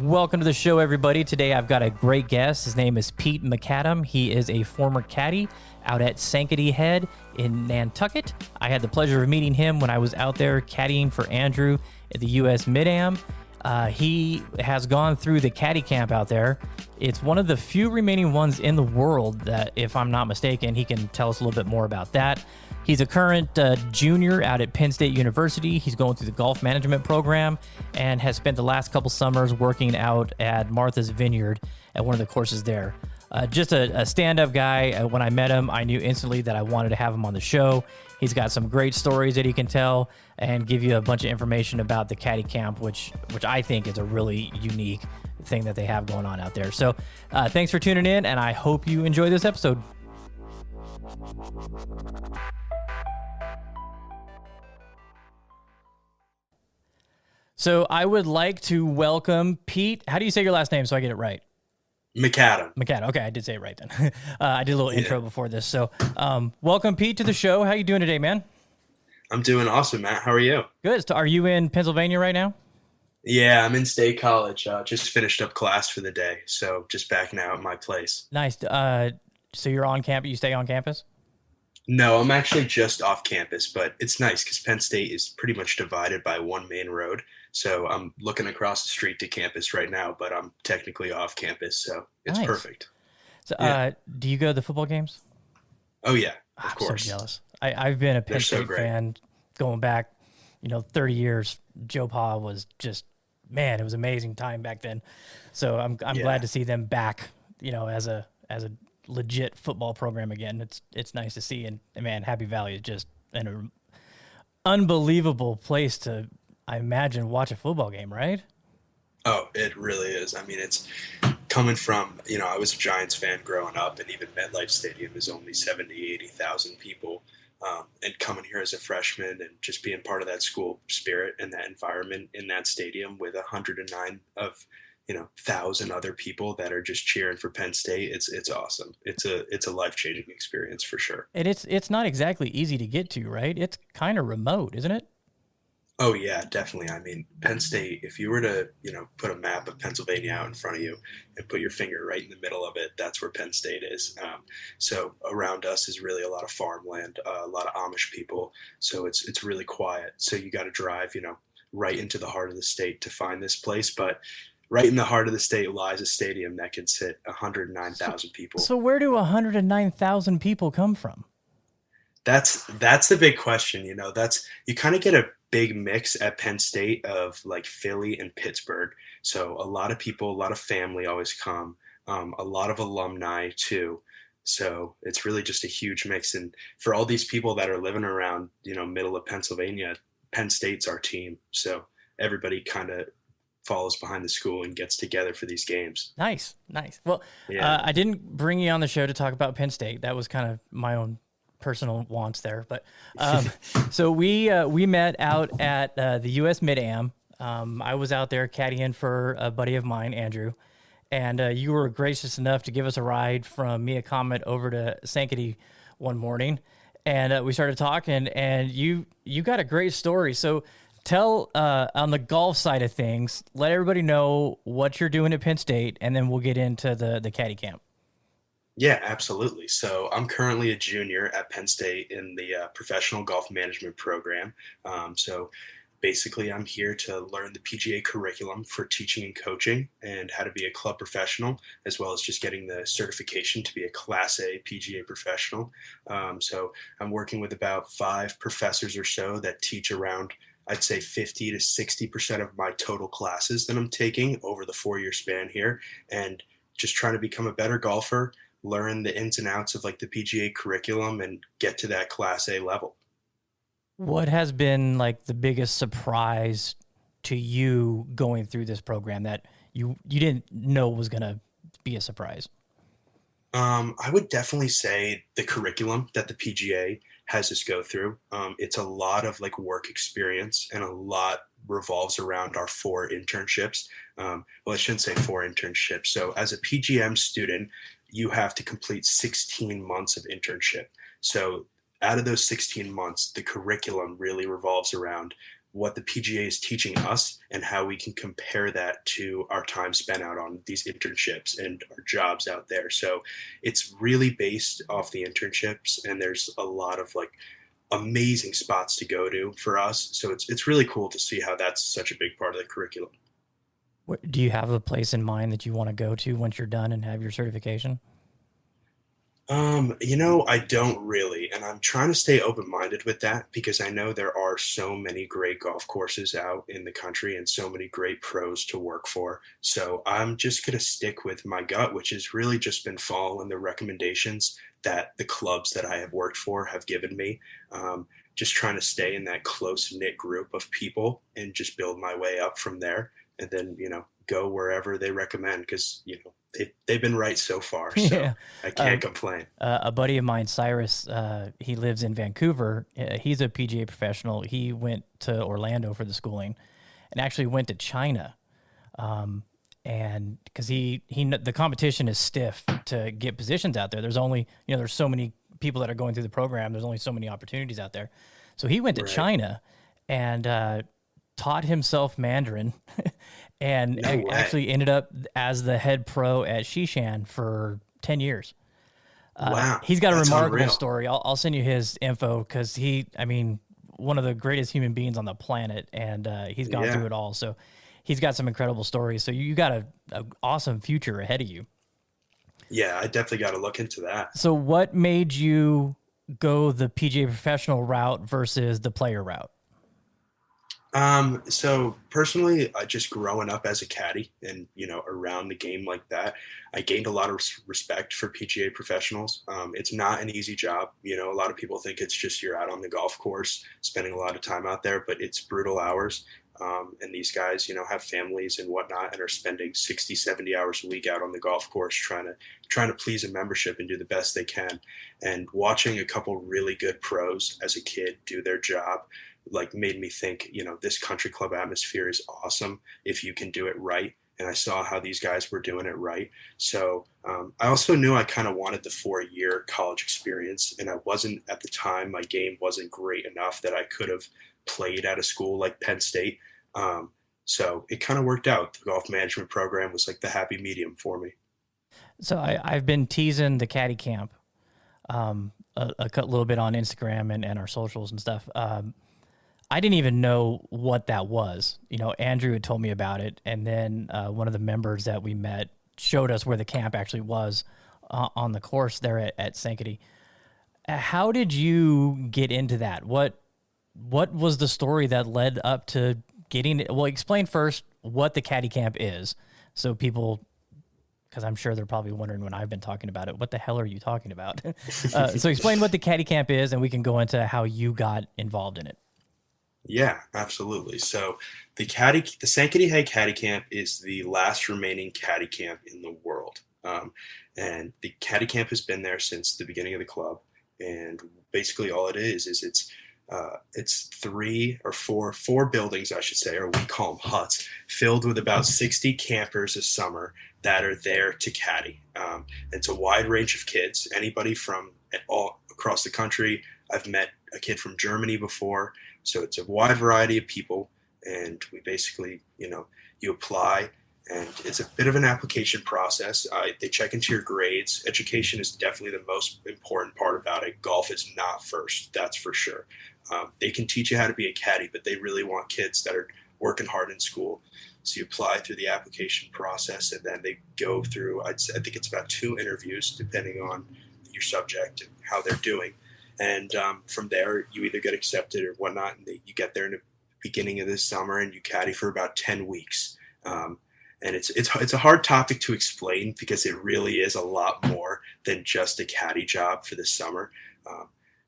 Welcome to the show, everybody. Today I've got a great guest. His name is Pete Macadam. He is a former caddy out at Sankaty Head in Nantucket. I had the pleasure of meeting him when I was out there caddying for Andrew at the U.S. Mid-Am. He has gone through the Caddie Camp out there. It's one of the few remaining ones in the world that, if I'm not mistaken, he can tell us a little bit more about that. He's a current junior out at Penn State University. He's going through the golf management program and has spent the last couple summers working out at Martha's Vineyard at one of the courses there. Just a stand-up guy. When I met him, I knew instantly that I wanted to have him on the show. He's got some great stories that he can tell and give you a bunch of information about the Caddie Camp, which I think is a really unique thing that they have going on out there. So thanks for tuning in, and I hope you enjoy this episode. So I would like to welcome Pete. How do you say your last name so I get it right? Macadam. Macadam. Okay, I did say it right then. I did a little intro before this. So welcome, Pete, to the show. How you doing today, man? I'm doing awesome, Matt. How are you? Good. So are you in Pennsylvania right now? Yeah, I'm in State College. Just finished up class for the day, so just back now at my place. Nice. So you're on campus? You stay on campus? No, I'm actually just off campus, but it's nice because Penn State is pretty much divided by one main road. So I'm looking across the street to campus right now, but I'm technically off campus, so it's nice. Perfect. So do you go to the football games? Oh, yeah, of I'm course. So jealous. I've been a Penn State fan going back, 30 years. Joe Pa was just, man, it was an amazing time back then. So I'm glad to see them back, as a legit football program again. It's nice to see, and man, Happy Valley is just an unbelievable place to, I imagine, watch a football game, right? Oh, it really is. I mean, it's coming from, I was a Giants fan growing up, and even MetLife Stadium is only 70, 80,000 people. And coming here as a freshman and just being part of that school spirit and that environment in that stadium with 109 of 1,000 other people that are just cheering for Penn State. It's awesome. It's a life-changing experience for sure. And it's not exactly easy to get to, right? It's kind of remote, isn't it? Oh yeah, definitely. I mean, Penn State, if you were to, put a map of Pennsylvania out in front of you and put your finger right in the middle of it, that's where Penn State is. So around us is really a lot of farmland, a lot of Amish people. So it's really quiet. So you got to drive, right into the heart of the state to find this place. But right in the heart of the state lies a stadium that can sit 109,000 people. So where do 109,000 people come from? That's the big question. You kind of get a big mix at Penn State of like Philly and Pittsburgh. So a lot of people, a lot of family always come, a lot of alumni too. So it's really just a huge mix. And for all these people that are living around, middle of Pennsylvania, Penn State's our team. So everybody kind of follows behind the school and gets together for these games. Nice. Well, I didn't bring you on the show to talk about Penn State. That was kind of my own personal wants there, but so we met out at the U.S. Mid-Am. I was out there caddying for a buddy of mine, Andrew, and you were gracious enough to give us a ride from Mia Comet over to Sankaty one morning, and we started talking, and you got a great story. So tell on the golf side of things, let everybody know what you're doing at Penn State, and then we'll get into the Caddie Camp. Yeah, absolutely. So I'm currently a junior at Penn State in the professional golf management program. So basically I'm here to learn the PGA curriculum for teaching and coaching and how to be a club professional, as well as just getting the certification to be a Class A PGA professional. So I'm working with about 5 professors or so that teach around, I'd say 50 to 60% of my total classes that I'm taking over the 4-year span here, and just trying to become a better golfer, learn the ins and outs of like the PGA curriculum and get to that Class A level. What has been like the biggest surprise to you going through this program that you didn't know was going to be a surprise? I would definitely say the curriculum that the PGA has us go through. It's a lot of like work experience, and a lot revolves around our 4 internships. Well, I shouldn't say 4 internships. So as a PGM student, you have to complete 16 months of internship. So out of those 16 months, the curriculum really revolves around what the PGA is teaching us and how we can compare that to our time spent out on these internships and our jobs out there. So it's really based off the internships, and there's a lot of like amazing spots to go to for us. So it's really cool to see how that's such a big part of the curriculum. Do you have a place in mind that you want to go to once you're done and have your certification? I don't really, and I'm trying to stay open-minded with that because I know there are so many great golf courses out in the country and so many great pros to work for. So I'm just gonna stick with my gut, which has really just been following the recommendations that the clubs that I have worked for have given me. Just trying to stay in that close-knit group of people and just build my way up from there, and then, go wherever they recommend because, they've been right so far, so Yeah. I can't complain. A buddy of mine, Cyrus, he lives in Vancouver. He's a PGA professional. He went to Orlando for the schooling and actually went to China. And because the competition is stiff to get positions out there. There's only, there's so many people that are going through the program. There's only so many opportunities out there. So he went to Right. China and taught himself Mandarin and No way. actually ended up as the head pro at Shishan for 10 years. Wow. He's got a That's remarkable unreal. story. I'll send you his info because one of the greatest human beings on the planet, and he's gone Yeah. through it all. So he's got some incredible stories. So you got a awesome future ahead of you. Yeah, I definitely got to look into that. So what made you go the PGA professional route versus the player route? So personally, just growing up as a caddy and, around the game like that, I gained a lot of respect for PGA professionals. It's not an easy job. A lot of people think it's just you're out on the golf course, spending a lot of time out there, but it's brutal hours. And these guys, have families and whatnot and are spending 60, 70 hours a week out on the golf course trying to please a membership and do the best they can. And watching a couple really good pros as a kid do their job like made me think, this country club atmosphere is awesome if you can do it right. And I saw how these guys were doing it right. So I also knew I kind of wanted the 4-year college experience. And I wasn't at the time, my game wasn't great enough that I could have played at a school like Penn State. So it kind of worked out. The golf management program was like the happy medium for me. So I've been teasing the Caddie Camp a little bit on Instagram and our socials and stuff. I didn't even know what that was. Andrew had told me about it, and then one of the members that we met showed us where the camp actually was on the course there at Sankaty. How did you get into that? What was the story that led up to getting it? Well, explain first what the Caddie Camp is, so people, because I'm sure they're probably wondering when I've been talking about it, what the hell are you talking about? So explain what the Caddie Camp is, and we can go into how you got involved in it. Yeah, absolutely. So the Sankaty Head Caddy Camp is the last remaining caddy camp in the world. And the caddy camp has been there since the beginning of the club. And basically all it is it's 4 buildings, I should say, or we call them huts, filled with about 60 campers a summer that are there to caddy. It's a wide range of kids, anybody from all across the country. I've met a kid from Germany before. So it's a wide variety of people, and we basically, you apply, and it's a bit of an application process. They check into your grades. Education is definitely the most important part about it. Golf is not first, that's for sure. They can teach you how to be a caddy, but they really want kids that are working hard in school. So you apply through the application process, and then they go through, I think it's about 2 interviews, depending on your subject and how they're doing. And from there, you either get accepted or whatnot, and you get there in the beginning of this summer, and you caddy for about 10 weeks. And it's a hard topic to explain because it really is a lot more than just a caddy job for the summer.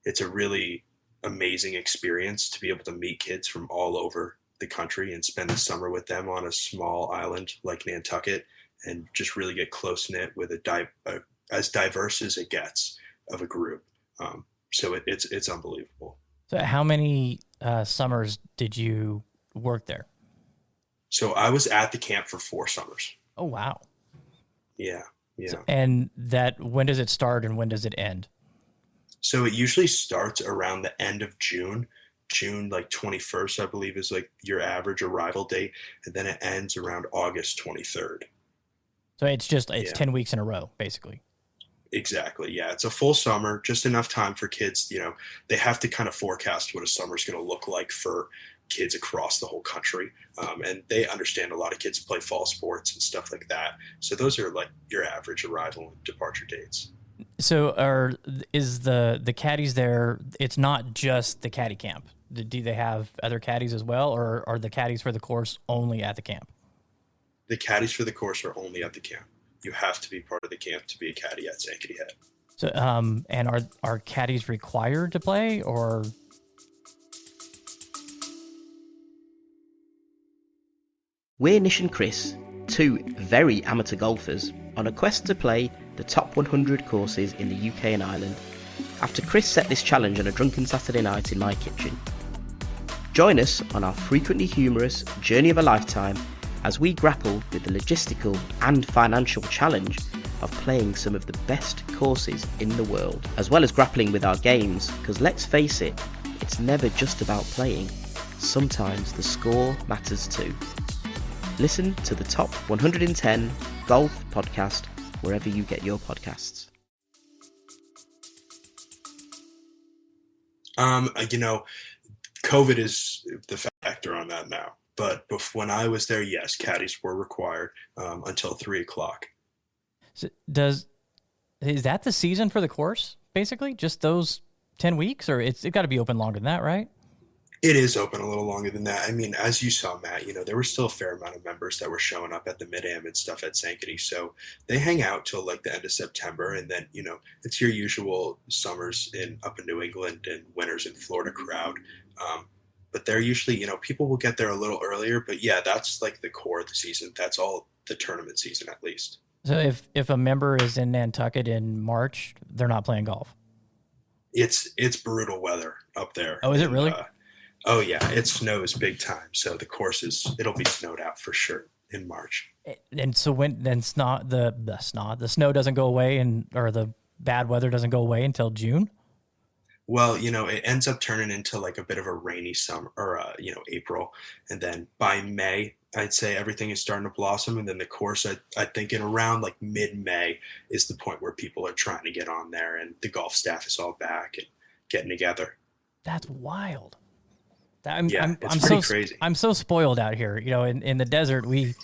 It's a really amazing experience to be able to meet kids from all over the country and spend the summer with them on a small island like Nantucket, and just really get close knit with as diverse as it gets of a group. So it's unbelievable. So how many summers did you work there? So I was at the camp for 4 summers. Oh, wow. Yeah. So, and when does it start and when does it end? So it usually starts around the end of June June like 21st, I believe, is like your average arrival date, and then it ends around August 23rd. So it's Yeah, 10 weeks in a row, basically. exactly. Yeah, it's a full summer, just enough time for kids. They have to kind of forecast what a summer's going to look like for kids across the whole country. And they understand a lot of kids play fall sports and stuff like that. So those are like your average arrival and departure dates. So is the caddies there? It's not just the caddy camp. Do they have other caddies as well, or are the caddies for the course only at the camp? The caddies for the course are only at the camp. You have to be part of the camp to be a caddy at Sankaty Head. So and are caddies required to play, or? We're Nish and Chris, two very amateur golfers on a quest to play the top 100 courses in the UK and Ireland, after Chris set this challenge on a drunken Saturday night in my kitchen. Join us on our frequently humorous journey of a lifetime as we grapple with the logistical and financial challenge of playing some of the best courses in the world, as well as grappling with our games, because let's face it, it's never just about playing. Sometimes the score matters too. Listen to the Top 110 Golf Podcast wherever you get your podcasts. COVID is the factor on that now. But when I was there, yes, caddies were required until 3 o'clock. So is that the season for the course? Basically, just those 10 weeks, or it got to be open longer than that, right? It is open a little longer than that. I mean, as you saw, Matt, there were still a fair amount of members that were showing up at the Mid-Am and stuff at Sankaty. So they hang out till like the end of September. And then, it's your usual summers up in New England and winters in Florida crowd. But they're usually, people will get there a little earlier. But yeah, that's like the core of the season. That's all the tournament season, at least. So if a member is in Nantucket in March, they're not playing golf? It's brutal weather up there. Oh, is it really? Oh yeah, it snows big time. So it'll be snowed out for sure in March. And so the snow doesn't go away or the bad weather doesn't go away until June? Well, it ends up turning into like a bit of a rainy summer or April. And then by May, I'd say everything is starting to blossom. And then the course, I think in around like mid-May is the point where people are trying to get on there and the golf staff is all back and getting together. That's wild. It's pretty crazy. I'm so spoiled out here. In the desert, we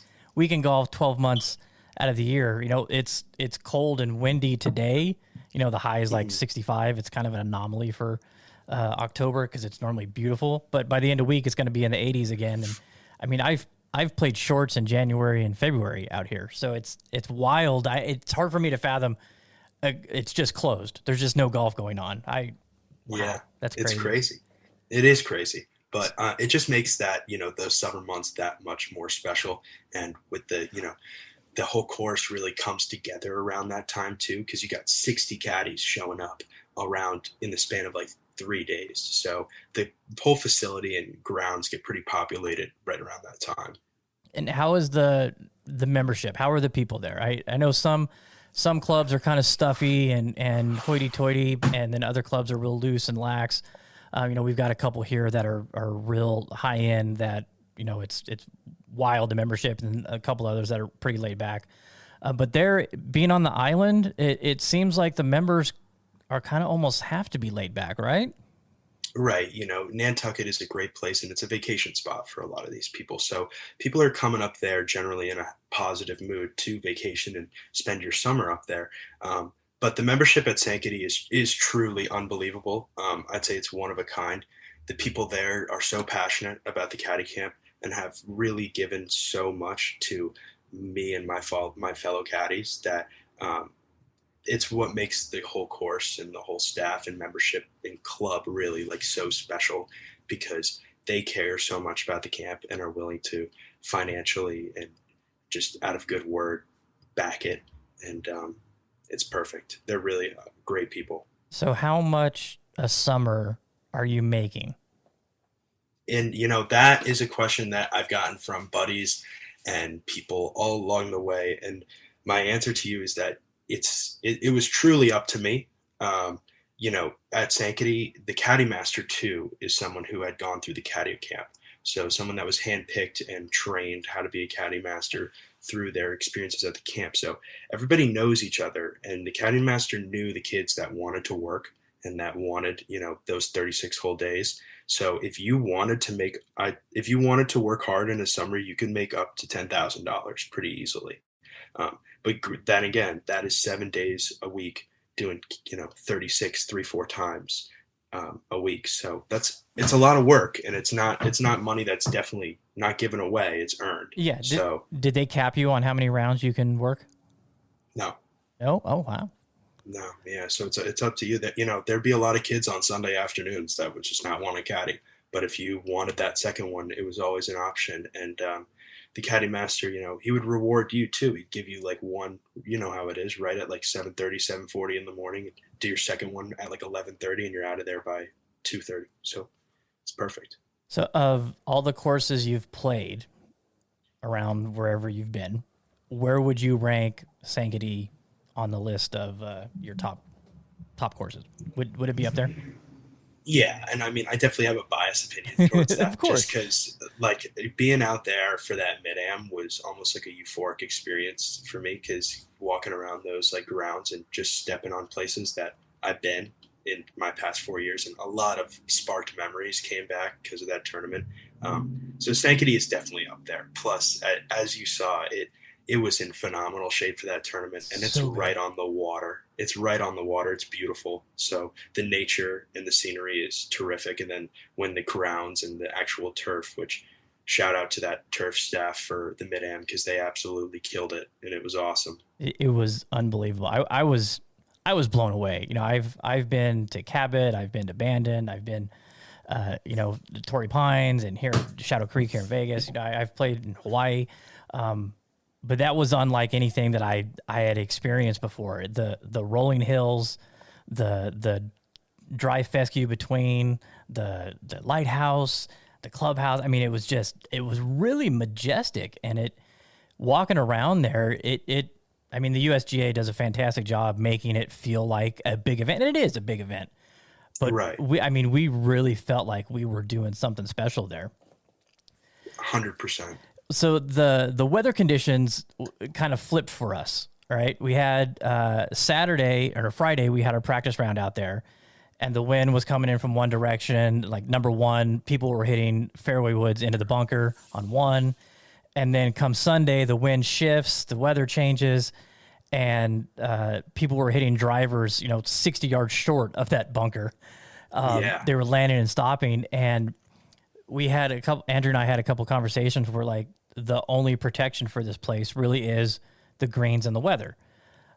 can golf 12 months out of the year. It's cold and windy today. The high is like 65. It's kind of an anomaly for October because it's normally beautiful. But by the end of the week, it's going to be in the 80s again. And I mean, I've played shorts in January and February out here, so it's wild. It's hard for me to fathom. It's just closed. There's just no golf going on. Yeah, that's crazy. It's crazy. It is crazy. But it just makes that, those summer months that much more special. And with the whole course really comes together around that time too, because you got 60 caddies showing up around in the span of like 3 days. So the whole facility and grounds get pretty populated right around that time. And how is the membership? How are the people there? I know some clubs are kind of stuffy and hoity-toity, and then other clubs are real loose and lax. We've got a couple here that are real high end that, it's wild, the membership, and a couple others that are pretty laid back. But there, being on the island, it seems like the members are kind of almost have to be laid back, right? Right. Nantucket is a great place and it's a vacation spot for a lot of these people. So people are coming up there generally in a positive mood to vacation and spend your summer up there. But the membership at Sankaty is truly unbelievable. I'd say it's one of a kind. The people there are so passionate about the Caddie Camp and have really given so much to me and my fellow caddies that it's what makes the whole course and the whole staff and membership and club really like so special, because they care so much about the camp and are willing to financially and just out of good word back it. And it's perfect. They're really great people. So how much a summer are you making? And, that is a question that I've gotten from buddies and people all along the way. And my answer to you is that it was truly up to me. at Sankaty, the Caddie Master too is someone who had gone through the Caddie Camp. So someone that was handpicked and trained how to be a Caddie Master through their experiences at the camp. So everybody knows each other, and the Caddie Master knew the kids that wanted to work and that wanted, those 36 whole days. So if you wanted to work hard in the summer, you can make up to $10,000 pretty easily. But then again, that is 7 days a week doing, 36, 3-4 times a week. So it's a lot of work, and it's not money that's definitely not given away. It's earned. Yeah. So did they cap you on how many rounds you can work? No. No. Oh, wow. No. Yeah. So it's up to you. That there'd be a lot of kids on Sunday afternoons that would just not want a caddy. But if you wanted that second one, it was always an option. And the Caddie Master, he would reward you too. He'd give you like one, how it is, right at like 7:30, 7:40 in the morning. Do your second one at like 11:30, and you're out of there by 2:30. So it's perfect. So of all the courses you've played around wherever you've been, where would you rank Sankaty on the list of your top courses? Would it be up there? Yeah, and I mean, I definitely have a biased opinion towards that. Of course. Just because, like, being out there for that mid-am was almost like a euphoric experience for me, because walking around those, like, grounds and just stepping on places that I've been in my past 4 years, and a lot of sparked memories came back because of that tournament. So Sankaty is definitely up there. Plus, as you saw, it was in phenomenal shape for that tournament, and it's right on the water. It's right on the water. It's beautiful. So the nature and the scenery is terrific. And then when the grounds and the actual turf, which shout out to that turf staff for the mid-am, because they absolutely killed it, and it was awesome. It was unbelievable. I was blown away. I've been to Cabot, I've been to Bandon, I've been to Torrey Pines, and here at Shadow Creek here in Vegas. I've played in Hawaii. But that was unlike anything that I had experienced before. The rolling hills, the dry fescue between the lighthouse, the clubhouse. I mean, it was really majestic, and walking around there, I mean, the USGA does a fantastic job making it feel like a big event, and it is a big event. But right. we really felt like we were doing something special there. 100%. So the weather conditions kind of flipped for us, right? We had Saturday or Friday, we had our practice round out there, and the wind was coming in from one direction. Like number one, people were hitting fairway woods into the bunker on one. And then come Sunday, the wind shifts, the weather changes, and people were hitting drivers, 60 yards short of that bunker. They were landing and stopping, and Andrew and I had a couple conversations where like the only protection for this place really is the greens and the weather.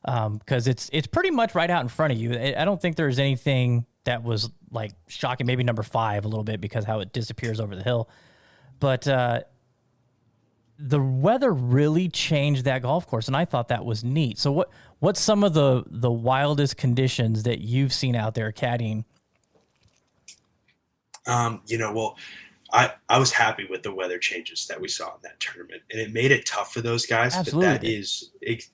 Cause it's pretty much right out in front of you. I don't think there's anything that was like shocking, maybe number 5 a little bit because how it disappears over the hill. But, the weather really changed that golf course, and I thought that was neat. So what's some of the wildest conditions that you've seen out there caddying? Well, I was happy with the weather changes that we saw in that tournament, and it made it tough for those guys. Absolutely. But that is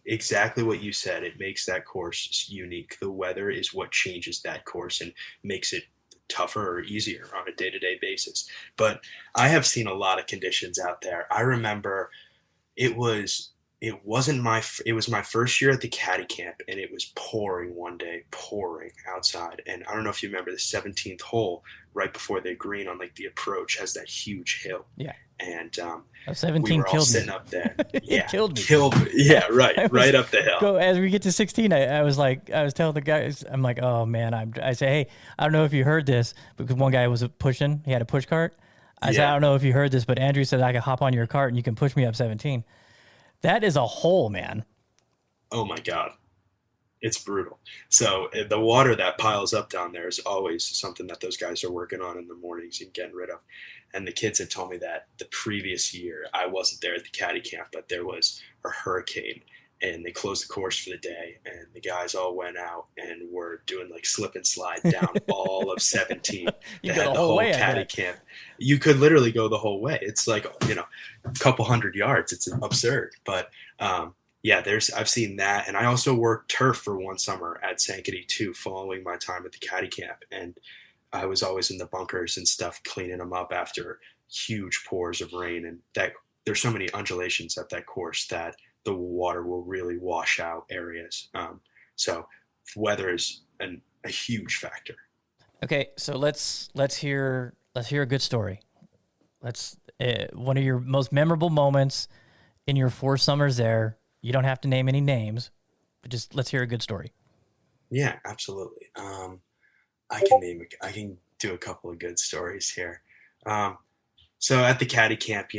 exactly what you said. It makes that course unique. The weather is what changes that course and makes it tougher or easier on a day-to-day basis. But I have seen a lot of conditions out there. I remember it was my first year at the Caddie Camp, and it was pouring one day, pouring outside. And I don't know if you remember the 17th hole right before the green on like the approach has that huge hill. Yeah. And 17 we were all killed sitting me. up there. It killed me. Yeah, right. Right up the hill. As we get to 16, I was telling the guys, I'm like, oh man, I say, hey, I don't know if you heard this, because one guy was pushing, he had a push cart. I said, I don't know if you heard this, but Andrew said I could hop on your cart and you can push me up 17. That is a hole, man. Oh my God. It's brutal. So the water that piles up down there is always something that those guys are working on in the mornings and getting rid of. And the kids had told me that the previous year, I wasn't there at the Caddie Camp, but there was a hurricane, and they closed the course for the day, and the guys all went out and were doing like slip and slide down all of 17. They had the whole Caddie Camp. You could literally go the whole way. It's like, a couple hundred yards. It's absurd. But yeah, I've seen that, and I also worked turf for one summer at Sankaty too, following my time at the Caddie Camp, and I was always in the bunkers and stuff, cleaning them up after huge pours of rain, and that there's so many undulations at that course that the water will really wash out areas. So weather is a huge factor. Okay, so let's hear a good story. Let's one of your most memorable moments in your 4 summers there. You don't have to name any names, but just let's hear a good story. Yeah, absolutely. I can do a couple of good stories here. Um, so at the Caddy Camp,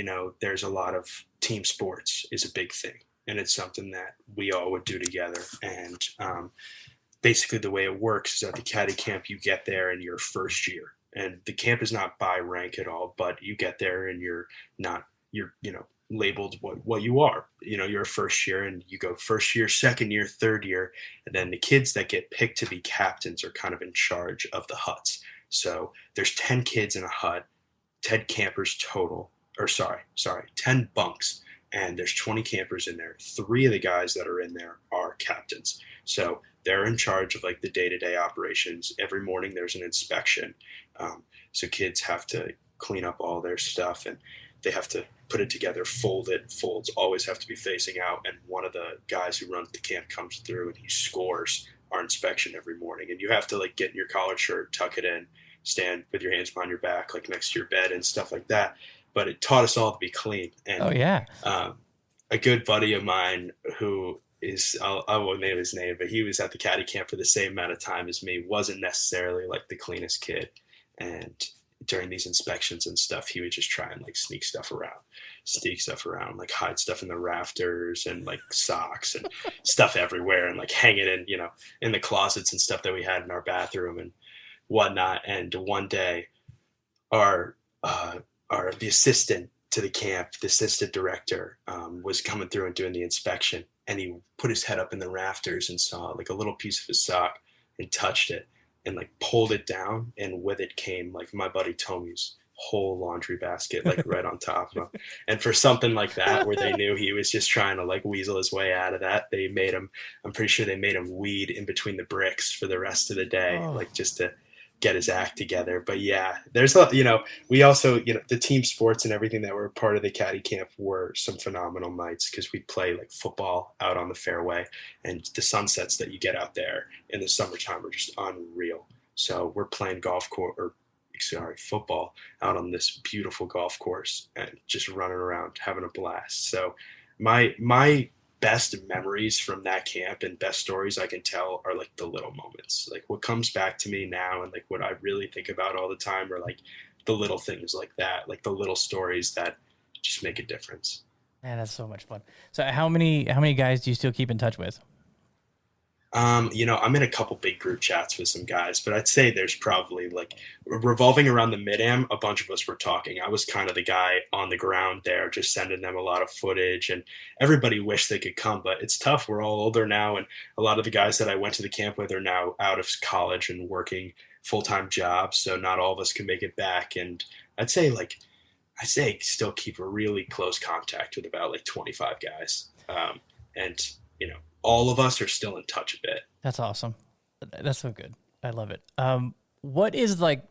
there's a lot of team sports is a big thing, and it's something that we all would do together. And basically, the way it works is at the Caddy Camp, you get there in your first year, and the camp is not by rank at all, but you get there and you're labeled what you are. You're a first year, and you go first year, second year, third year, and then the kids that get picked to be captains are kind of in charge of the huts. So there's 10 kids in a hut, 10 campers total, or sorry, 10 bunks, and there's 20 campers in there. 3 of the guys that are in there are captains. So they're in charge of like the day-to-day operations. Every morning there's an inspection. So kids have to clean up all their stuff, and they have to put it together, fold it. Folds always have to be facing out. And one of the guys who runs the camp comes through and he scores our inspection every morning. And you have to like get in your collared shirt, tuck it in, stand with your hands behind your back, like next to your bed and stuff like that. But it taught us all to be clean. And Oh yeah. a good buddy of mine who I won't name his name, but he was at the Caddy Camp for the same amount of time as me, wasn't necessarily like the cleanest kid. And during these inspections and stuff, he would just try and like sneak stuff around, like hide stuff in the rafters and like socks and stuff everywhere, and like hang it in the closets and stuff that we had in our bathroom and whatnot. And one day, our the assistant to the camp, the assistant director, was coming through and doing the inspection, and he put his head up in the rafters and saw like a little piece of his sock and touched it and like pulled it down, and with it came like my buddy Tommy's whole laundry basket, like right on top of him. And for something like that, where they knew he was just trying to like weasel his way out of that, I'm pretty sure they made him weed in between the bricks for the rest of the day, like just to get his act together. But yeah, there's we also, the team sports and everything that were part of the Caddy Camp were some phenomenal nights, because we'd play like football out on the fairway, and the sunsets that you get out there in the summertime are just unreal. So we're playing football out on this beautiful golf course and just running around having a blast. So my best memories from that camp and best stories I can tell are like the little moments. Like what comes back to me now and like what I really think about all the time are like the little things like that, like the little stories that just make a difference. Man, that's so much fun. So how many guys do you still keep in touch with? I'm in a couple big group chats with some guys, but I'd say there's probably like revolving around the mid-am, a bunch of us were talking. I was kind of the guy on the ground there, just sending them a lot of footage, and everybody wished they could come, but it's tough. We're all older now, and a lot of the guys that I went to the camp with are now out of college and working full-time jobs, so not all of us can make it back. And I'd say still keep a really close contact with about like 25 guys. And all of us are still in touch a bit. That's awesome. That's so good. I love it. What is like,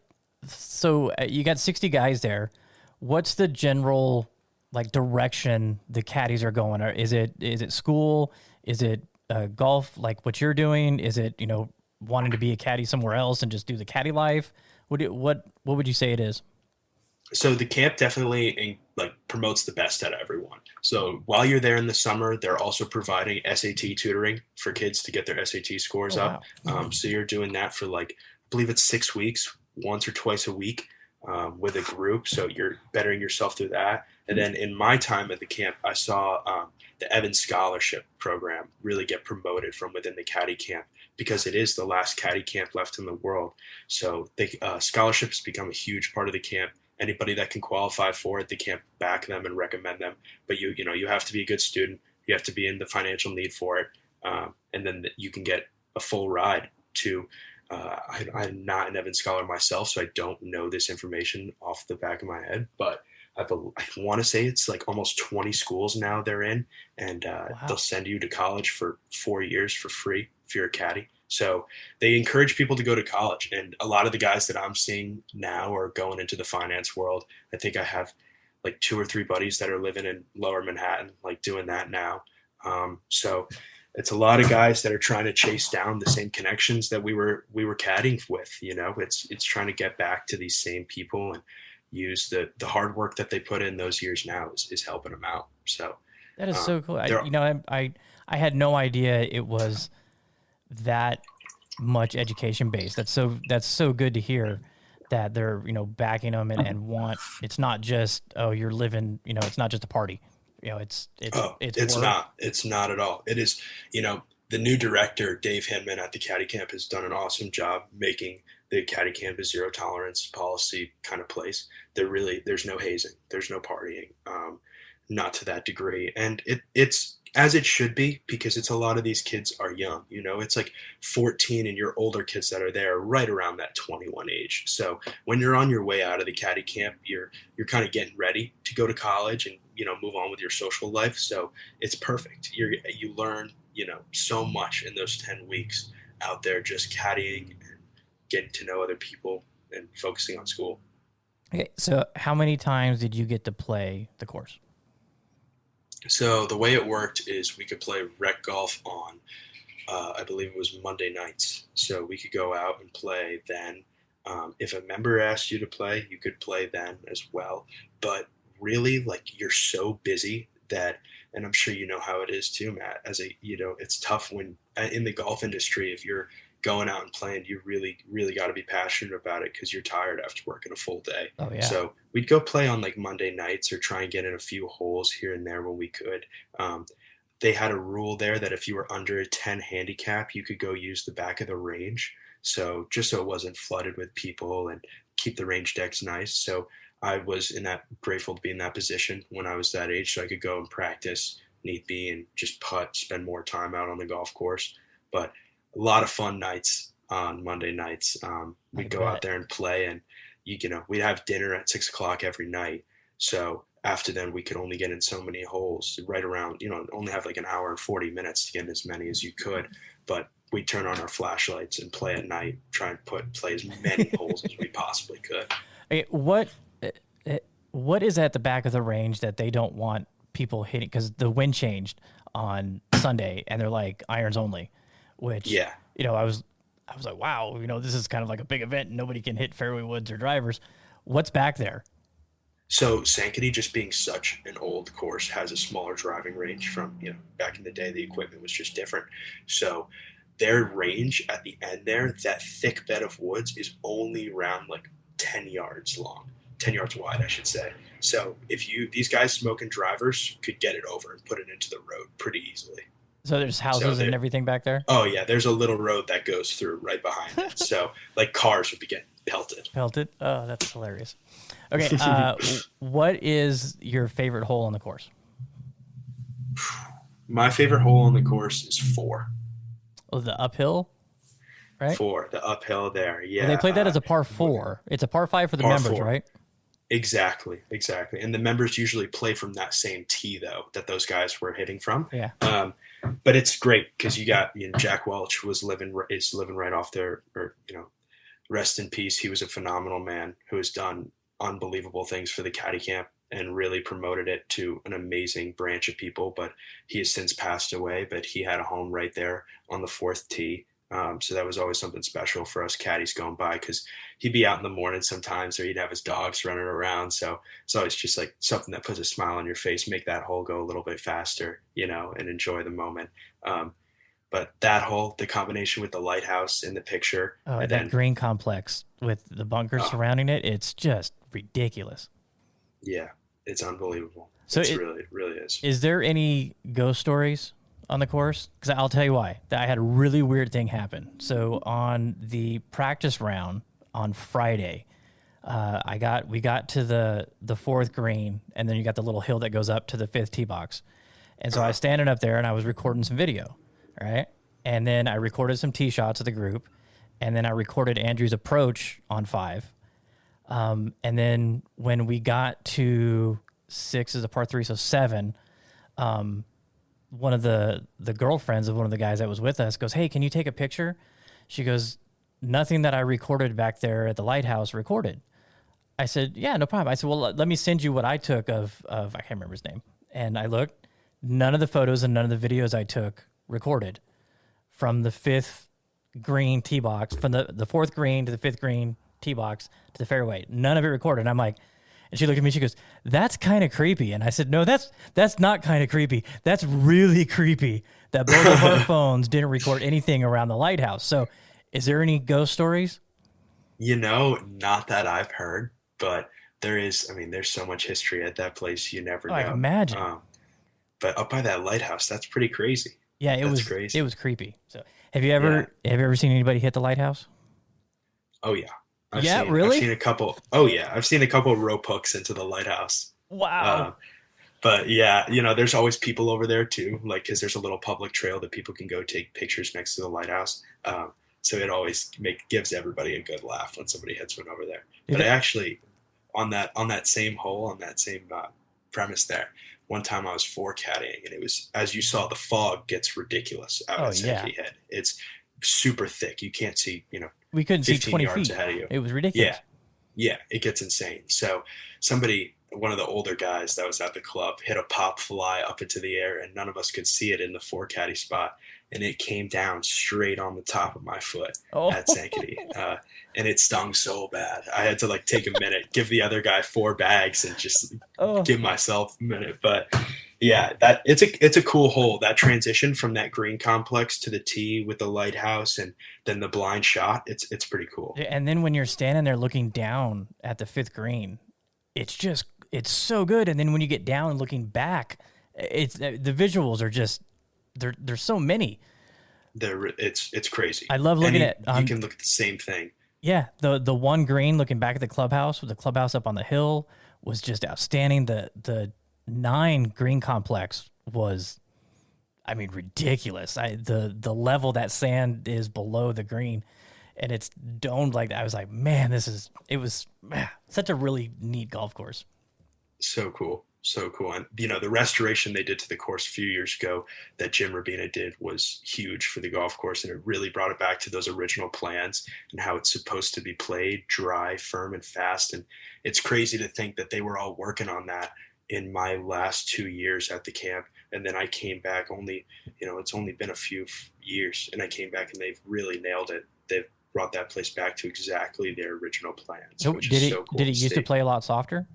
so you got 60 guys there. What's the general like direction the caddies are going? Or is it school? Is it golf? Like what you're doing? Is it, wanting to be a caddy somewhere else and just do the caddy life? What would you say it is? So the camp definitely promotes the best out of everyone. So while you're there in the summer, they're also providing SAT tutoring for kids to get their SAT scores up. Wow. So you're doing that for I believe it's 6 weeks, once or twice a week, with a group. So you're bettering yourself through that. And then in my time at the camp, I saw the Evans Scholarship Program really get promoted from within the Caddy Camp, because it is the last Caddy Camp left in the world. So scholarships become a huge part of the camp. Anybody that can qualify for it, they can't back them and recommend them. But you have to be a good student. You have to be in the financial need for it, and then you can get a full ride to. I'm not an Evans Scholar myself, so I don't know this information off the back of my head. But I want to say it's like almost 20 schools now they're in, and Wow. they'll send you to college for 4 years for free if you're a caddy. So they encourage people to go to college, and a lot of the guys that I'm seeing now are going into the finance world. I think I have like 2 or 3 buddies that are living in Lower Manhattan, like doing that now. So it's a lot of guys that are trying to chase down the same connections that we were caddying with. It's trying to get back to these same people and use the hard work that they put in those years now is helping them out. So That is so cool. there- I had no idea it was that much education based. That's so good to hear that they're, backing them and want, it's not just, oh, you're living, it's not just a party. It's work. It's not at all. It is, the new director, Dave Hinman at the Caddie Camp, has done an awesome job making the Caddie Camp a zero tolerance policy kind of place. There's no hazing, there's no partying, not to that degree. And it's as it should be, because it's a lot of these kids are young, it's like 14 and your older kids that are there right around that 21 age. So when you're on your way out of the Caddie Camp, you're kind of getting ready to go to college and, move on with your social life. So it's perfect. You learn, so much in those 10 weeks out there, just caddying and getting to know other people and focusing on school. Okay. So how many times did you get to play the course? So the way it worked is we could play rec golf on, I believe it was Monday nights. So we could go out and play then. If a member asked you to play, you could play then as well. But really, like, you're so busy that, and I'm sure you know how it is too, Matt, it's tough when in the golf industry, if you're going out and playing, you really, really got to be passionate about it because you're tired after working a full day. Oh, yeah. So we'd go play on like Monday nights or try and get in a few holes here and there when we could. They had a rule there that if you were under a 10 handicap, you could go use the back of the range. So just so it wasn't flooded with people and keep the range decks nice. So I was grateful to be in that position when I was that age, so I could go and practice need be and just putt, spend more time out on the golf course. But a lot of fun nights on Monday nights. We'd go out there and play, and we'd have dinner at 6:00 every night. So after then, we could only get in so many holes, right around, only have like an hour and 40 minutes to get in as many as you could. But we'd turn on our flashlights and play at night, try and play as many holes as we possibly could. Okay, what is at the back of the range that they don't want people hitting? Because the wind changed on Sunday, and they're like irons only, which, yeah, I was like, wow, this is kind of like a big event. Nobody can hit fairway woods or drivers. What's back there? So Sankaty, just being such an old course, has a smaller driving range from, back in the day, the equipment was just different. So their range at the end there, that thick bed of woods is only around like 10 yards long, 10 yards wide, I should say. So these guys smoking drivers could get it over and put it into the road pretty easily. So there's houses and everything back there? Oh, yeah. There's a little road that goes through right behind it. So, like, cars would be getting pelted. Pelted? Oh, that's hilarious. Okay. What is your favorite hole on the course? My favorite hole on the course is 4. Oh, the uphill? Right? 4, the uphill there. Yeah. Well, they played that as a par 4. It's a par 5 for the members, 4. Right? Exactly. And the members usually play from that same tee, though, that those guys were hitting from. Yeah. But it's great because you got, Jack Welch is living right off there, or, rest in peace. He was a phenomenal man who has done unbelievable things for the Caddie Camp and really promoted it to an amazing branch of people. But he has since passed away, but he had a home right there on the 4th tee. So that was always something special for us caddies going by, because he'd be out in the morning sometimes, or he'd have his dogs running around. So it's always just like something that puts a smile on your face, make that hole go a little bit faster, and enjoy the moment. But that hole, the combination with the lighthouse in the picture. Oh, and that green complex with the bunkers surrounding it, it's just ridiculous. Yeah, it's unbelievable. So it really is. Is there any ghost stories on the course? Because I'll tell you why. I had a really weird thing happen. So on the practice round on Friday, we got to the 4th green, and then you got the little hill that goes up to the 5th tee box. And so I was standing up there, and I was recording some video, right? And then I recorded some tee shots of the group, and then I recorded Andrew's approach on 5. And then when we got to 6 is a par 3, so 7, one of the girlfriends of one of the guys that was with us goes, "Hey, can you take a picture?" She goes, "Nothing that I recorded back there at the lighthouse recorded." I said, "Yeah, no problem." I said, "Well, let me send you what I took of I can't remember his name." And I looked, none of the photos and none of the videos I took recorded from the 5th green tee box, from the 4th green to the 5th green tee box to the fairway. None of it recorded. And I'm like, and she looked at me, she goes, "That's kind of creepy." And I said, "No, that's not kind of creepy. That's really creepy that both of our phones didn't record anything around the lighthouse." So is there any ghost stories? Not that I've heard, but there's so much history at that place, you never know. I imagine. But up by that lighthouse, that's pretty crazy. Yeah, crazy. It was creepy. So have you ever seen anybody hit the lighthouse? Oh yeah. Really? I've seen a couple. Oh yeah, I've seen a couple of rope hooks into the lighthouse. Wow. But yeah, there's always people over there too, like because there's a little public trail that people can go take pictures next to the lighthouse. So it always gives everybody a good laugh when somebody hits one over there. But I actually, on that same hole, on that same premise there, one time I was caddying, and it was, as you saw, the fog gets ridiculous out at Sankaty Head. It's super thick. You can't see, we couldn't see 20 yards feet ahead of you. It was ridiculous. Yeah, it gets insane. So one of the older guys that was at the club hit a pop fly up into the air, and none of us could see it in the 4 caddy spot. And it came down straight on the top of my foot at Sankaty. And it stung so bad. I had to take a minute, give the other guy 4 bags and just give myself a minute. But yeah, it's a cool hole. That transition from that green complex to the tee with the lighthouse and then the blind shot, it's pretty cool. And then when you're standing there looking down at the 5th green, it's so good. And then when you get down and looking back, the visuals are just, there's so many. It's crazy. I love looking at. You can look at the same thing. Yeah, the one green looking back at the clubhouse with the clubhouse up on the hill was just outstanding. The 9 green complex was, ridiculous. The level that sand is below the green, and it's domed like that. I was like, man, it was such a really neat golf course. So cool. So cool. And, the restoration they did to the course a few years ago that Jim Rabina did was huge for the golf course. And it really brought it back to those original plans and how it's supposed to be played dry, firm, and fast. And it's crazy to think that they were all working on that in my last 2 years at the camp. And then I came back it's only been a few years, and I came back and they've really nailed it. They've brought that place back to exactly their original plans. So did it used to play a lot softer?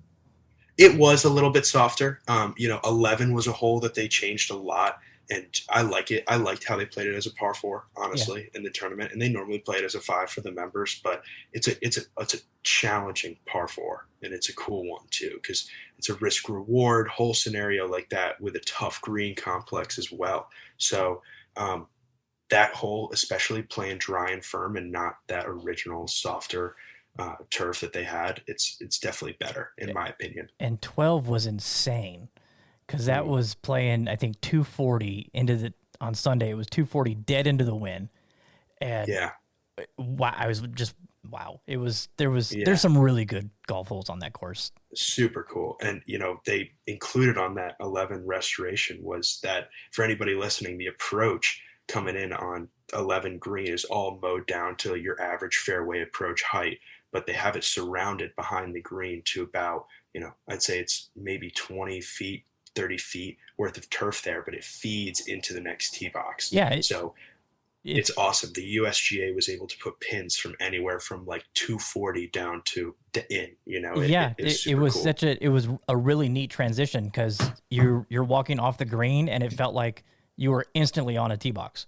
It was a little bit softer. 11 was a hole that they changed a lot, and I like it. I liked how they played it as a par 4, honestly, in the tournament, and they normally play it as a 5 for the members. But it's a challenging par 4, and it's a cool one too because it's a risk reward hole scenario like that with a tough green complex as well. So that hole, especially playing dry and firm and not that original softer turf that they had, it's definitely better in my opinion. And 12 was insane because that was playing, I think, 240 on Sunday. It was 240 dead into the wind, and wow, I was just wow. There's some really good golf holes on that course. Super cool. And they included on that 11 restoration was that, for anybody listening, the approach coming in on 11 green is all mowed down to your average fairway approach height, but they have it surrounded behind the green to about, I'd say it's maybe 20 feet, 30 feet worth of turf there, but it feeds into the next tee box. Yeah. So it's awesome. The USGA was able to put pins from anywhere from 240 down to the in, it was cool. It was a really neat transition because you're walking off the green and it felt like you were instantly on a tee box.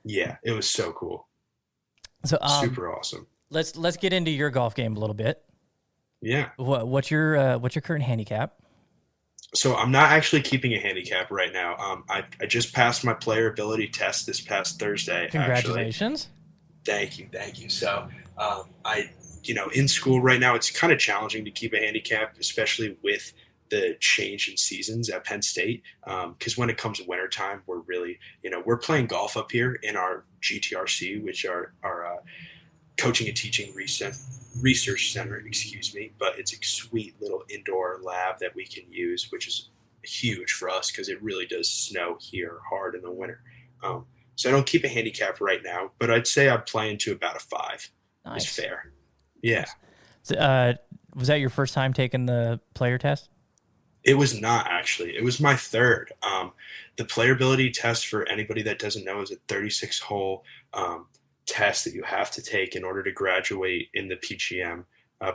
Yeah, it was so cool. So super awesome. Let's get into your golf game a little bit. Yeah. What's your current handicap? So I'm not actually keeping a handicap right now. I just passed my player ability test this past Thursday. Congratulations. Actually. Thank you. So in school right now, it's kind of challenging to keep a handicap, especially with the change in seasons at Penn State. Because when it comes to wintertime, we're really, we're playing golf up here in our GTRC, which are coaching and teaching research center, excuse me, but it's a sweet little indoor lab that we can use, which is huge for us because it really does snow here hard in the winter. So I don't keep a handicap right now, but I'd say I'm playing to about a 5. Nice. Is fair. Yeah. So, was that your first time taking the player test? It was not, actually. It was my third. The playability test, for anybody that doesn't know, is a 36-hole test that you have to take in order to graduate in the PGM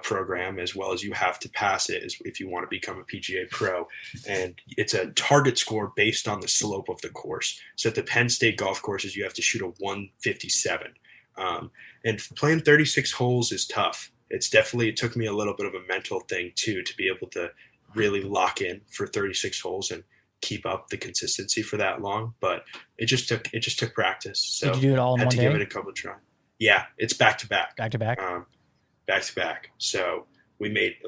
program, as well as you have to pass it if you want to become a PGA pro. And it's a target score based on the slope of the course. So at the Penn State golf courses, you have to shoot a 157. And playing 36 holes is tough. It took me a little bit of a mental thing too, to be able to really lock in for 36 holes and keep up the consistency for that long. But it just took practice. So did you do it all in I had one to day? give it a couple of tries. Yeah, it's back to back. Back to back? Back to back. So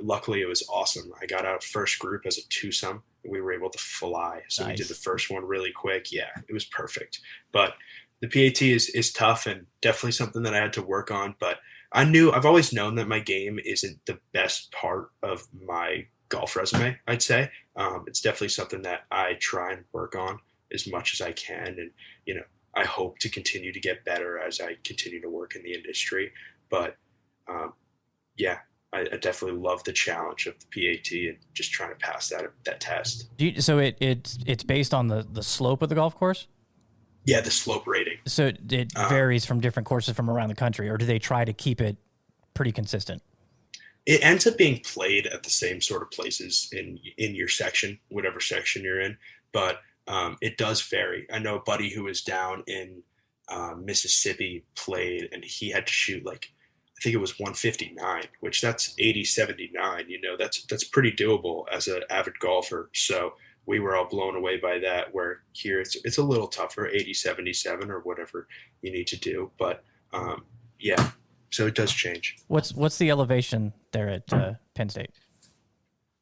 luckily it was awesome. I got out first group as a twosome. We were able to fly. So Nice. We did the first one really quick. Yeah, it was perfect. But the PAT is tough and definitely something that I had to work on. But I've always known that my game isn't the best part of my golf resume, I'd say. It's definitely something that I try and work on as much as I can. And, I hope to continue to get better as I continue to work in the industry. But, I definitely love the challenge of the PAT and just trying to pass that test. So it's based on the slope of the golf course? Yeah, the slope rating. So it varies from different courses from around the country, or do they try to keep it pretty consistent? It ends up being played at the same sort of places in your section, whatever section you're in, but it does vary. I know a buddy who was down in Mississippi played, and he had to shoot I think it was 159, which that's 80-79. That's pretty doable as an avid golfer. So we were all blown away by that, where here it's a little tougher, 80-77 or whatever you need to do. But so it does change. What's the elevation there at Penn State?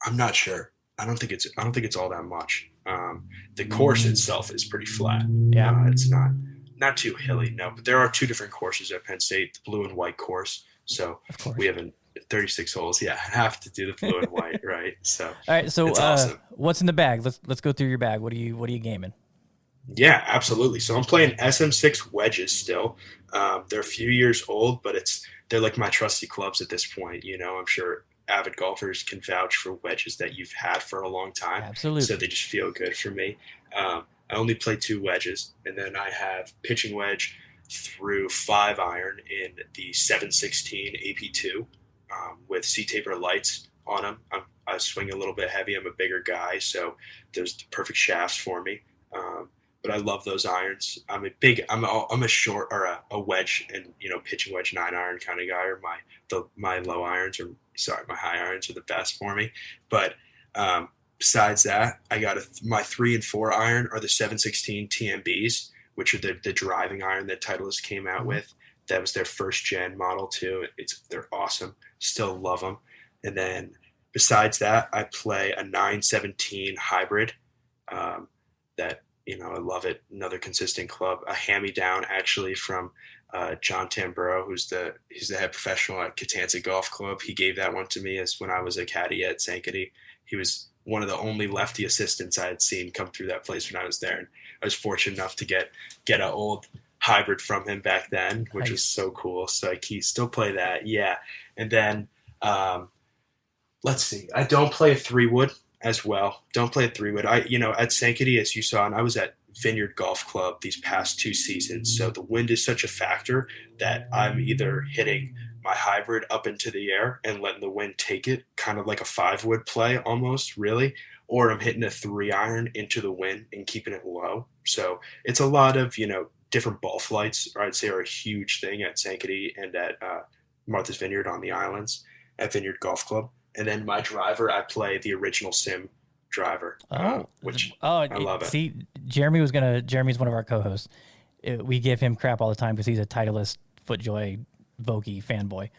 I'm not sure. I don't think it's all that much. The course itself is pretty flat. Yeah. It's not too hilly, no. But there are 2 different courses at Penn State, the blue and white course. So we have 36 holes. Yeah, have to do the blue and white, right? So all right. So it's awesome. What's in the bag? Let's go through your bag. What are you gaming? Yeah, absolutely. So I'm playing SM6 wedges still. They're a few years old, but they're like my trusty clubs at this point. I'm sure avid golfers can vouch for wedges that you've had for a long time. Absolutely. So they just feel good for me. I only play 2 wedges, and then I have pitching wedge through 5 iron in the 716 AP2 with C-taper lights on them. I swing a little bit heavy. I'm a bigger guy, so there's the perfect shafts for me. But I love those irons. I'm a short or a wedge and pitching wedge 9 iron kind of guy. Or my low irons my high irons are the best for me. But besides that, I got my 3 and 4 iron are the 716 TMBs, which are the driving iron that Titleist came out with. That was their first gen model too. They're awesome. Still love them. And then besides that, I play a 917 hybrid. That I love it. Another consistent club. A hand-me-down actually from John Tamburo, he's the head professional at Catanza Golf Club. He gave that one to me when I was a caddy at Sankaty. He was one of the only lefty assistants I had seen come through that place when I was there. And I was fortunate enough to get an old hybrid from him back then, which was so cool. So I still play that. Yeah. And then let's see. I don't play a 3-wood as well. Don't play a 3-wood. At Sankaty, as you saw, and I was at Vineyard Golf Club these past 2 seasons. So the wind is such a factor that I'm either hitting my hybrid up into the air and letting the wind take it, kind of like a 5-wood play almost, really, or I'm hitting a 3 iron into the wind and keeping it low. So it's a lot of, different ball flights, or I'd say are a huge thing at Sankaty and at Martha's Vineyard on the islands at Vineyard Golf Club. And then my driver, I play the original Sim driver, which I love it. See, Jeremy's one of our co-hosts. We give him crap all the time because he's a Titleist FootJoy Vokey fanboy.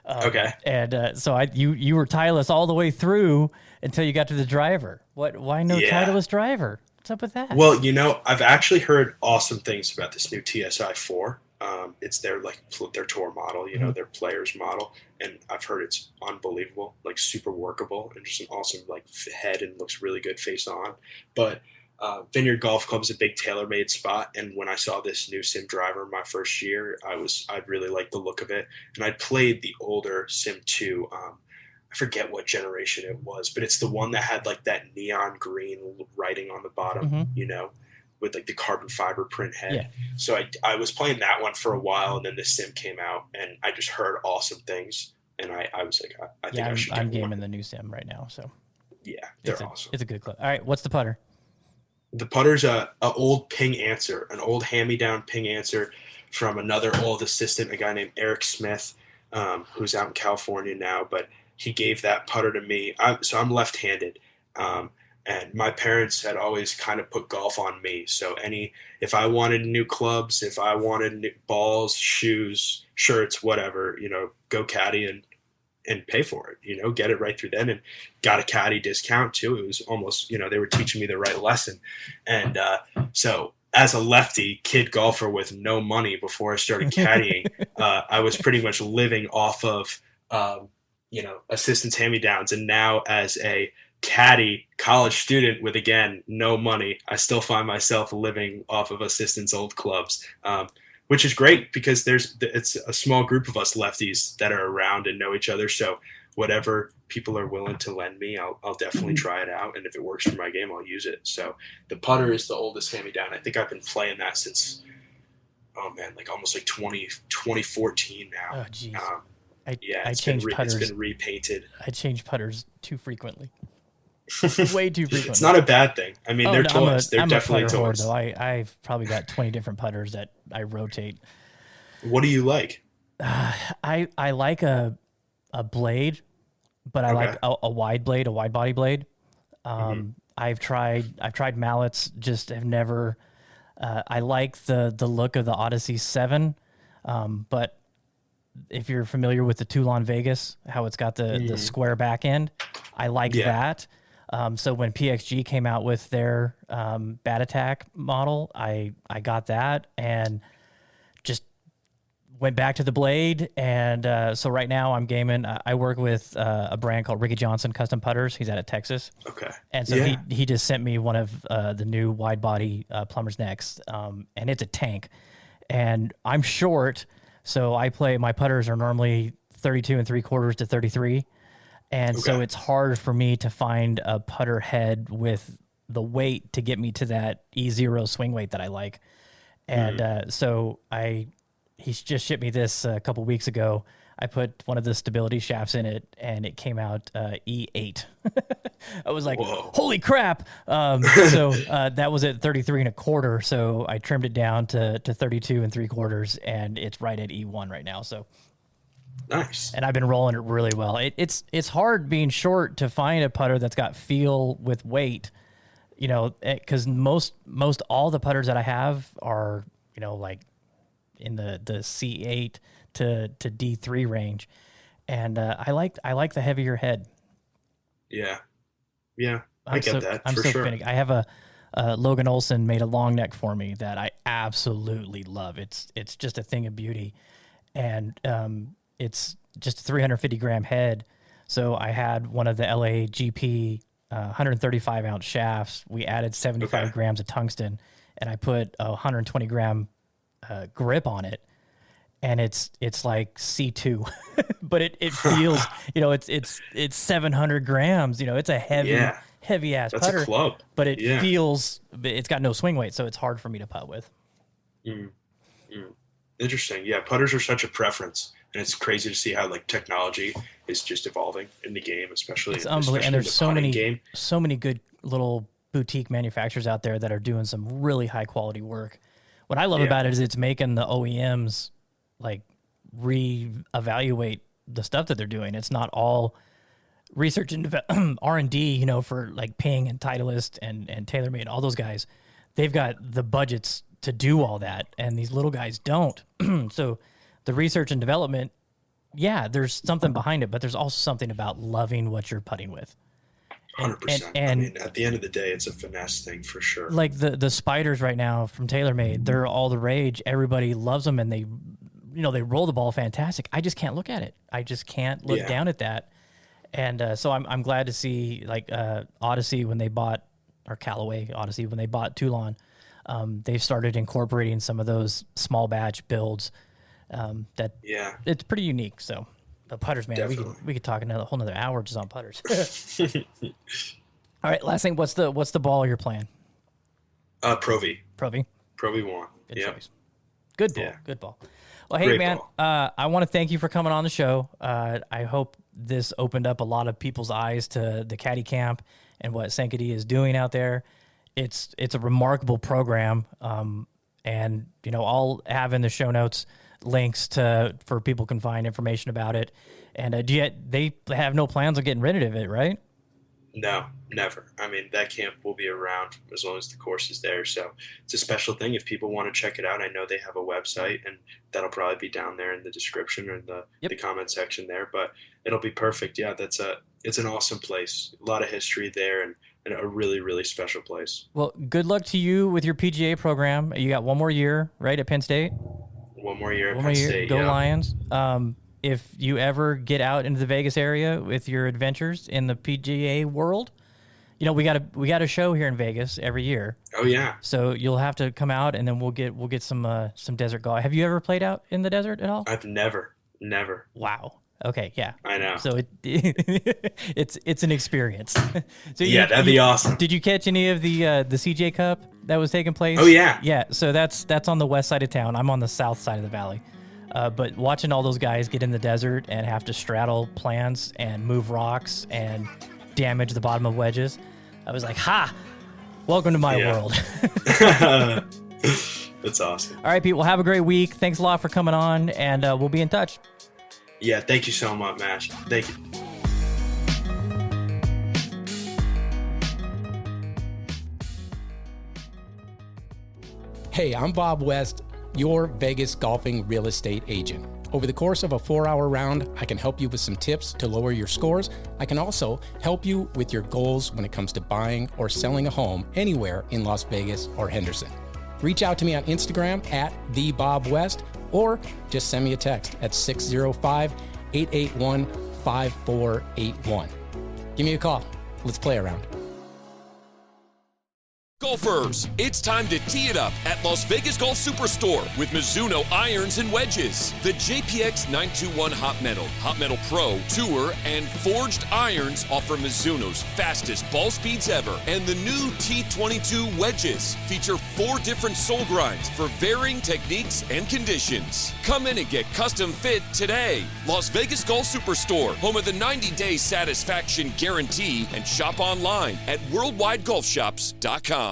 Okay. And so you were Titleist all the way through until you got to the driver. Why no Titleist driver? What's up with that? Well, I've actually heard awesome things about this new TSI 4. It's their their tour model, you know, their players model, and I've heard it's unbelievable, like super workable and just an awesome like head and looks really good face on. But Vineyard Golf Club is a big tailor-made spot, and when I saw this new sim driver my first year, I really liked the look of it, and I played the older Sim 2. I forget what generation it was, but it's the one that had like that neon green writing on the bottom, you know, with like the carbon fiber print head. Yeah. So I was playing that one for a while, and then the sim came out, and I just heard awesome things, and I was like, I think I should get I'm gaming one. the new sim right now, so Yeah, they're awesome. It's a good club. All right, what's the putter? The putter's a old ping answer, an old hand-me-down ping answer from another old assistant, a guy named Eric Smith, who's out in California now, but he gave that putter to me. So I'm left-handed, and my parents had always kind of put golf on me. So if I wanted new clubs, if I wanted new balls, shoes, shirts, whatever, you know, go caddy and pay for it, you know, get it right through then, and got a caddy discount too. It was almost, you know, they were teaching me the right lesson. And so as a lefty kid golfer with no money before I started caddying, I was pretty much living off of, you know, assistants hand-me-downs. And now as a caddy college student with, again, no money, I still find myself living off of assistants' old clubs, which is great because it's a small group of us lefties that are around and know each other. So whatever people are willing to lend me, I'll definitely try it out. And if it works for my game, I'll use it. So the putter is the oldest hand-me-down. I think I've been playing that since, like almost like 2014 now. Oh, geez. It's been repainted. I change putters too frequently. Way too frequently. It's not a bad thing. I mean, they're toys. They're definitely toys. Though. I've probably got 20 different putters that I rotate. What do you like? I like a blade, but I like a wide blade, a wide body blade. I've tried mallets, just have never. I like the look of the Odyssey 7, but if you're familiar with the Toulon Vegas, how it's got the square back end, I like that. So when PXG came out with their Bat Attack model, I got that and just went back to the blade. And so right now I'm gaming. I work with a brand called Ricky Johnson Custom Putters. He's out of Texas. Okay. And so he just sent me one of the new wide body Plumber's Necks, and it's a tank. And I'm short, so my putters are normally 32 3/4 to 33. And so it's hard for me to find a putter head with the weight to get me to that E0 swing weight that I like. And so he's just shipped me this a couple weeks ago. I put one of the stability shafts in it, and it came out E8. I was like, whoa. Holy crap. So that was at 33 1/4. So I trimmed it down to 32 3/4, and it's right at E1 right now. So nice. And I've been rolling it really well. It's hard being short to find a putter that's got feel with weight, you know, because most all the putters that I have are, you know, like in the C8 to D3 range, and I like the heavier head. Yeah, I get that. I'm for so sure. finicky. I have a Logan Olson made a long neck for me that I absolutely love. It's just a thing of beauty, and it's just a 350 gram head. So I had one of the LA GP 135 ounce shafts. We added 75 grams of tungsten, and I put a 120 gram grip on it. And it's like C2, but it feels, you know, it's 700 grams. You know, it's a heavy ass That's putter. a club. But it feels, it's got no swing weight, so it's hard for me to putt with. Interesting. Yeah, putters are such a preference, and it's crazy to see how like technology is just evolving in the game, especially. It's unbelievable, and there's so many good little boutique manufacturers out there that are doing some really high quality work. What I love about it is it's making the OEMs like reevaluate the stuff that they're doing. It's not all research and R&D, you know, for like Ping and Titleist and TaylorMade and all those guys. They've got the budgets to do all that, and these little guys don't. So the research and development, there's something behind it, but there's also something about loving what you're putting with. 100%. I mean, at the end of the day, it's a finesse thing for sure. Like the spiders right now from TaylorMade, they're all the rage. Everybody loves them, and they roll the ball fantastic. I just can't look at it. I just can't look down at that. And so I'm glad to see like Odyssey when they bought, or Callaway Odyssey when they bought Toulon, they've started incorporating some of those small batch builds. It's pretty unique. So the putters, man, we could talk a whole nother hour just on putters. All right, last thing, what's the ball you're playing? Pro V. Pro V 1. Good choice. Good ball. Yeah. Good ball. Well, hey, Great man, ball. I want to thank you for coming on the show. I hope this opened up a lot of people's eyes to the Caddie Camp and what Sankaty is doing out there. It's a remarkable program, and I'll have in the show notes links for people can find information about it. And they have no plans on getting rid of it, right? No, never. I mean, that camp will be around as long as the course is there. So it's a special thing. If people want to check it out, I know they have a website, and that'll probably be down there in the description or the comment section there. But it'll be perfect. Yeah, it's an awesome place. A lot of history there, and a really, really special place. Well, good luck to you with your PGA program. You got one more year, right, at Penn State? One more year at Penn State. Go Lions. If you ever get out into the Vegas area with your adventures in the PGA world, we got a show here in Vegas every year. Oh yeah. So you'll have to come out, and then we'll get some desert golf. Have you ever played out in the desert at all? I've never. Wow. Okay, yeah. I know. So it's an experience. So that'd be awesome. Did you catch any of the CJ Cup that was taking place? Oh yeah. Yeah. So that's on the west side of town. I'm on the south side of the valley. But watching all those guys get in the desert and have to straddle plants and move rocks and damage the bottom of wedges, I was like, ha! Welcome to my world. That's awesome. All right, Pete. Well, have a great week. Thanks a lot for coming on, and we'll be in touch. Yeah, thank you so much, Mash. Thank you. Hey, I'm Bob West, your Vegas golfing real estate agent. Over the course of a 4-hour round, I can help you with some tips to lower your scores. I can also help you with your goals when it comes to buying or selling a home anywhere in Las Vegas or Henderson. Reach out to me on Instagram at @TheBobWest, or just send me a text at 605-881-5481. Give me a call. Let's play around. Golfers, it's time to tee it up at Las Vegas Golf Superstore with Mizuno irons and wedges. The JPX 921 Hot Metal Pro, Tour, and Forged irons offer Mizuno's fastest ball speeds ever. And the new T22 wedges feature 4 different sole grinds for varying techniques and conditions. Come in and get custom fit today. Las Vegas Golf Superstore, home of the 90-day satisfaction guarantee, and shop online at worldwidegolfshops.com.